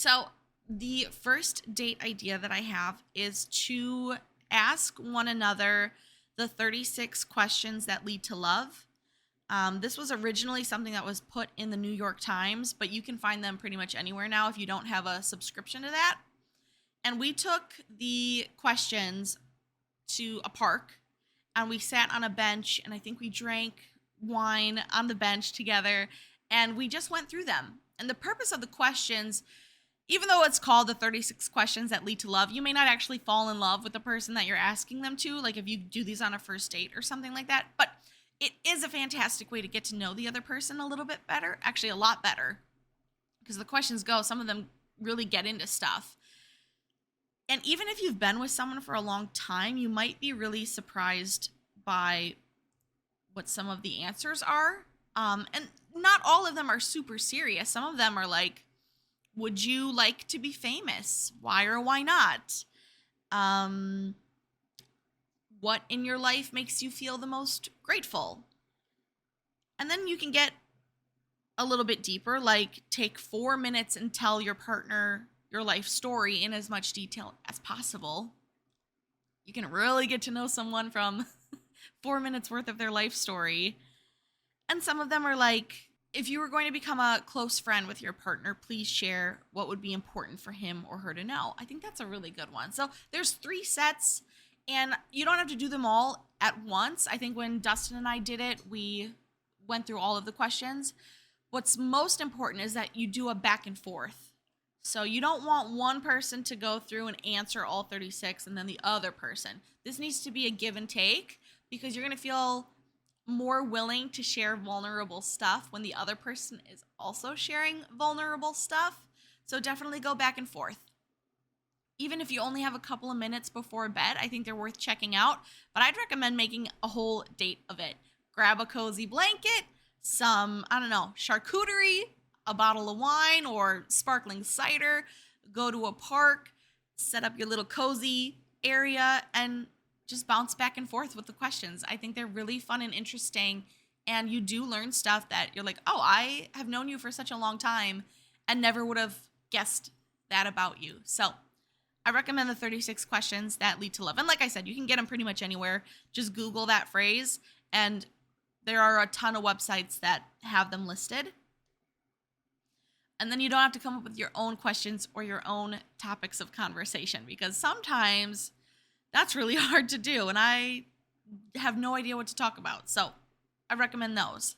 So, the first date idea that I have is to ask one another the 36 questions that lead to love. This was originally something that was put in the New York Times, but you can find them pretty much anywhere now if you don't have a subscription to that. And we took the questions to a park and we sat on a bench and I think we drank wine on the bench together and we just went through them. And the purpose of the questions, even though it's called the 36 questions that lead to love, you may not actually fall in love with the person that you're asking them to, like if you do these on a first date or something like that. But it is a fantastic way to get to know the other person a little bit better, actually a lot better, because the questions go, some of them really get into stuff. And even if you've been with someone for a long time, you might be really surprised by what some of the answers are. And not all of them are super serious. Some of them are like, would you like to be famous? Why or why not? What in your life makes you feel the most grateful? And then you can get a little bit deeper, like take 4 minutes and tell your partner your life story in as much detail as possible. You can really get to know someone from 4 minutes worth of their life story. And some of them are like, if you were going to become a close friend with your partner, please share what would be important for him or her to know. I think that's a really good one. So there's 3 sets, and you don't have to do them all at once. I think when Dustin and I did it, we went through all of the questions. What's most important is that you do a back and forth. So you don't want one person to go through and answer all 36 and then the other person. This needs to be a give and take because you're going to feel more willing to share vulnerable stuff when the other person is also sharing vulnerable stuff. So definitely go back and forth. Even if you only have a couple of minutes before bed, I think they're worth checking out. But I'd recommend making a whole date of it. Grab a cozy blanket, some, charcuterie, a bottle of wine or sparkling cider, go to a park, set up your little cozy area, and just bounce back and forth with the questions. I think they're really fun and interesting, and you do learn stuff that you're like, oh, I have known you for such a long time and never would have guessed that about you. So I recommend the 36 questions that lead to love. And like I said, you can get them pretty much anywhere. Just Google that phrase, and there are a ton of websites that have them listed. And then you don't have to come up with your own questions or your own topics of conversation because sometimes that's really hard to do and I have no idea what to talk about. So I recommend those.